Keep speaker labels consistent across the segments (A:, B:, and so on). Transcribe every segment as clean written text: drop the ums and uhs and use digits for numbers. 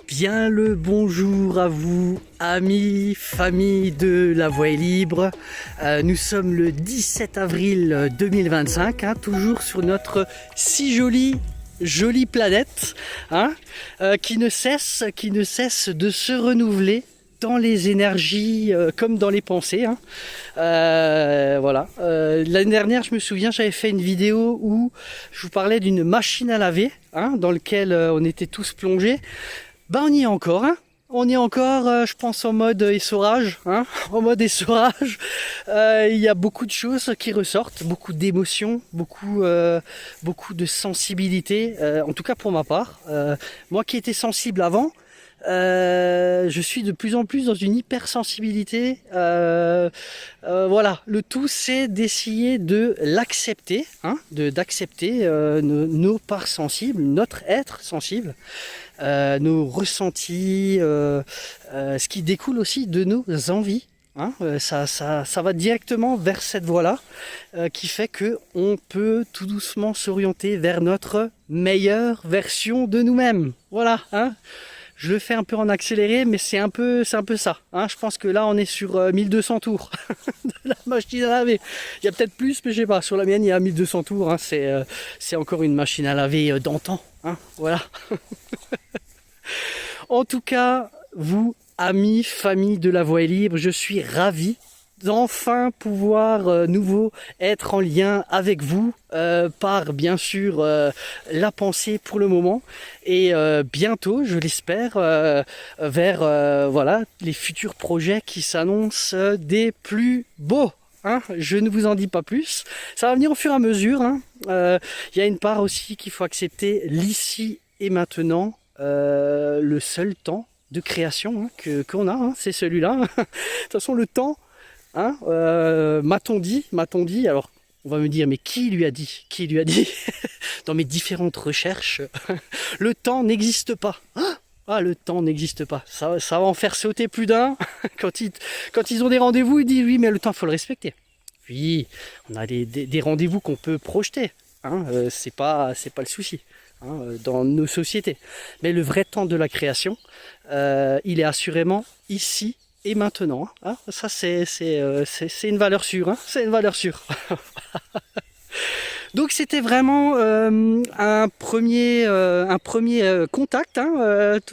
A: Bien le bonjour à vous, amis, famille de La Voie est libre. Nous sommes le 17 avril 2025, toujours sur notre si jolie planète, qui ne cesse de se renouveler dans les énergies comme dans les pensées. Voilà. L'année dernière, je me souviens, j'avais fait une vidéo où je vous parlais d'une machine à laver, dans laquelle on était tous plongés. On y est encore, On est encore, je pense, en mode essorage, En mode essorage, il y a beaucoup de choses qui ressortent, beaucoup d'émotions, beaucoup de sensibilité, en tout cas pour ma part. Moi qui étais sensible avant, je suis de plus en plus dans une hypersensibilité. Voilà, le tout c'est d'essayer de l'accepter, d'accepter nos parts sensibles, notre être sensible. Nos ressentis, ce qui découle aussi de nos envies. Ça va directement vers cette voie-là qui fait que on peut tout doucement s'orienter vers notre meilleure version de nous-mêmes. Voilà. Je le fais un peu en accéléré, mais c'est un peu ça. Je pense que là, on est sur 1200 tours de la machine à laver. Il y a peut-être plus, mais je sais pas. Sur la mienne, il y a 1200 tours. C'est encore une machine à laver d'antan. Voilà. En tout cas, vous, amis, famille de La Voie est libre, je suis ravi d'enfin pouvoir nouveau être en lien avec vous par bien sûr la pensée pour le moment et bientôt, je l'espère, vers voilà, les futurs projets qui s'annoncent des plus beaux. Je ne vous en dis pas plus. Ça va venir au fur et à mesure. Y a une part aussi qu'il faut accepter, l'ici et maintenant. Le seul temps de création qu'on a, c'est celui-là. De toute façon, le temps, m'a-t-on dit, alors on va me dire, mais qui lui a dit dans mes différentes recherches, le temps n'existe pas. Le temps n'existe pas. Ça va en faire sauter plus d'un. Quand ils ont des rendez-vous, ils disent oui, mais le temps, il faut le respecter. Oui, on a des rendez-vous qu'on peut projeter. C'est pas le souci. Dans nos sociétés. Mais le vrai temps de la création, il est assurément ici et maintenant. Ça, c'est une valeur sûre. C'est une valeur sûre. Donc c'était vraiment un premier contact.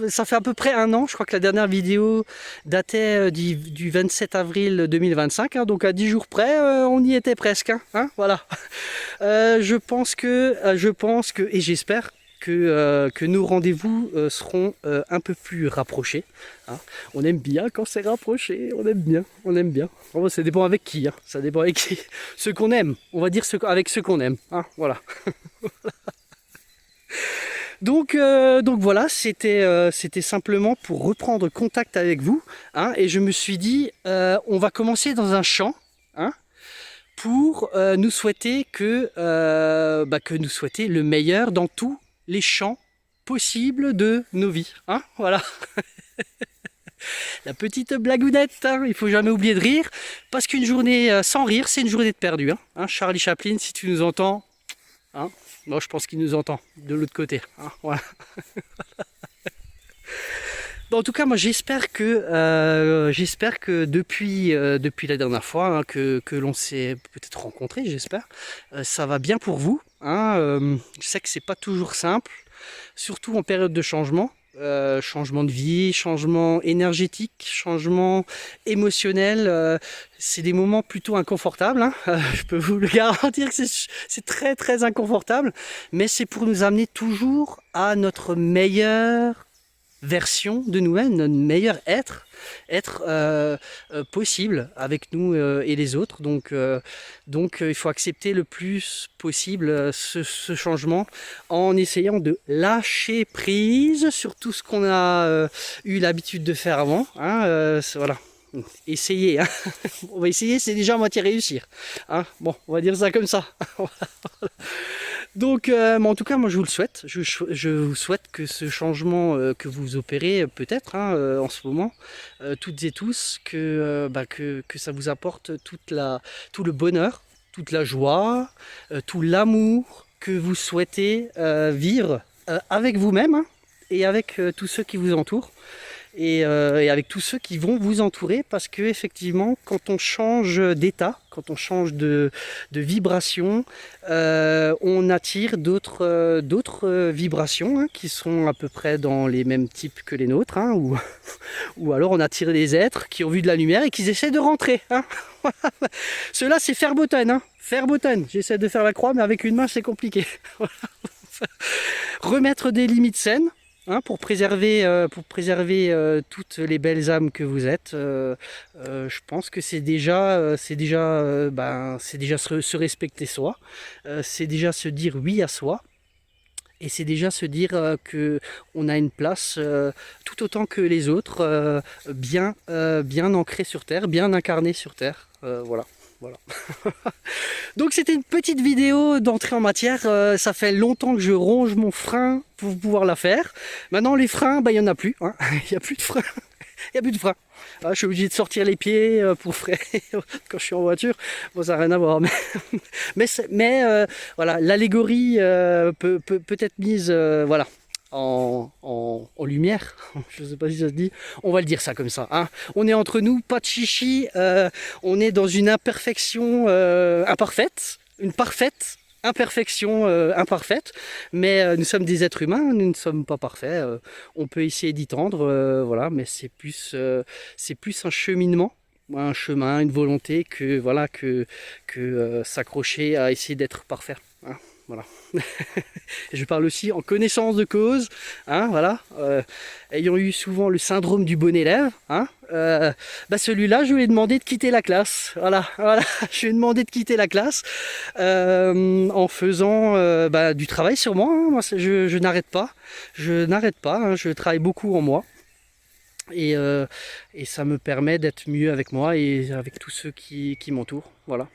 A: Ça fait à peu près un an. Je crois que la dernière vidéo datait du 27 avril 2025. Donc à 10 jours près, on y était presque. Voilà. Je pense que, et j'espère que nos rendez-vous seront un peu plus rapprochés. On aime bien quand c'est rapproché, on aime bien. Bon, ça dépend avec qui, ça dépend avec qui. Ceux qu'on aime, on va dire avec ceux qu'on aime. Voilà. Donc voilà, c'était simplement pour reprendre contact avec vous. Et je me suis dit, on va commencer dans un champ. Pour nous souhaiter que nous souhaiter le meilleur dans tous les champs possibles de nos vies. Voilà. La petite blagounette, il faut jamais oublier de rire, parce qu'une journée sans rire, c'est une journée de perdu. Charlie Chaplin, si tu nous entends, moi je pense qu'il nous entend de l'autre côté. Voilà. En tout cas, moi j'espère que depuis la dernière fois que l'on s'est peut-être rencontré, j'espère, ça va bien pour vous. Je sais que c'est pas toujours simple, surtout en période de changement. Changement de vie, changement énergétique, changement émotionnel, c'est des moments plutôt inconfortables. Je peux vous le garantir que c'est très très inconfortable, mais c'est pour nous amener toujours à notre meilleure version de nous-mêmes, notre meilleur être possible avec nous et les autres. Donc il faut accepter le plus possible ce changement en essayant de lâcher prise sur tout ce qu'on a eu l'habitude de faire avant. Voilà. Essayer, on va essayer, c'est déjà à moitié réussir. Bon, on va dire ça comme ça. Donc, en tout cas, moi je vous le souhaite. Je vous souhaite que ce changement que vous opérez peut-être en ce moment, toutes et tous, que ça vous apporte tout le bonheur, toute la joie, tout l'amour que vous souhaitez vivre avec vous-même et avec tous ceux qui vous entourent. Et avec tous ceux qui vont vous entourer, parce que effectivement quand on change d'état, quand on change de vibration, on attire d'autres vibrations hein, qui sont à peu près dans les mêmes types que les nôtres hein, ou alors on attire des êtres qui ont vu de la lumière et qui essaient de rentrer hein. Ceux-là c'est Fairbotten hein. Fairbotten, j'essaie de faire la croix mais avec une main c'est compliqué. Remettre des limites saines hein, pour préserver toutes les belles âmes que vous êtes. Je pense que c'est déjà se respecter soi, c'est déjà se dire oui à soi. Et c'est déjà se dire que on a une place tout autant que les autres, bien ancrée sur Terre, bien incarnée sur Terre. Voilà. Donc c'était une petite vidéo d'entrée en matière. Ça fait longtemps que je ronge mon frein pour pouvoir la faire. Maintenant les freins, il n'y en a plus. Hein. Il n'y a plus de frein. Il n'y a plus de frein. Je suis obligé de sortir les pieds pour freiner quand je suis en voiture. Bon, ça n'a rien à voir. Mais voilà, l'allégorie peut être mise voilà, en lumière. Je ne sais pas si ça se dit. On va le dire ça comme ça. Hein. On est entre nous, pas de chichi. On est dans une imperfection imparfaite. Une parfaite imperfection imparfaite, mais nous sommes des êtres humains, nous ne sommes pas parfaits, on peut essayer d'y tendre, voilà, mais c'est plus un cheminement, un chemin, une volonté que voilà que s'accrocher à essayer d'être parfait. Hein, voilà. Je parle aussi en connaissance de cause, hein, voilà, ayant eu souvent le syndrome du bon élève, hein, celui-là je lui ai demandé de quitter la classe, voilà, je lui ai demandé de quitter la classe en faisant du travail sur moi, hein. Moi je n'arrête pas, hein, je travaille beaucoup en moi. Et ça me permet d'être mieux avec moi et avec tous ceux qui m'entourent, voilà.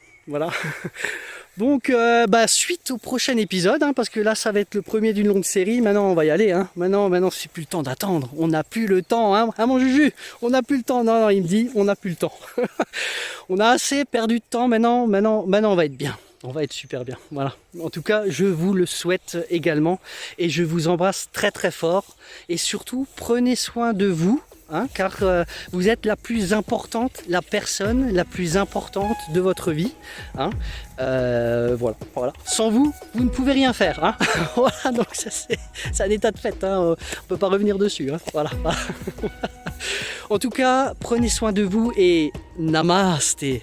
A: Donc suite au prochain épisode hein, parce que là ça va être le premier d'une longue série. Maintenant on va y aller hein. Maintenant c'est plus le temps d'attendre, on n'a plus le temps hein, mon Juju, on n'a plus le temps. Non, il me dit on n'a plus le temps. On a assez perdu de temps. Maintenant on va être bien, on va être super bien, voilà. En tout cas je vous le souhaite également et je vous embrasse très très fort et surtout prenez soin de vous. Hein, car vous êtes la plus importante, la personne la plus importante de votre vie. Hein. Voilà. Sans vous, vous ne pouvez rien faire. Hein. Voilà, donc c'est un état de fait. Hein. On ne peut pas revenir dessus. Hein. Voilà. En tout cas, prenez soin de vous et namasté.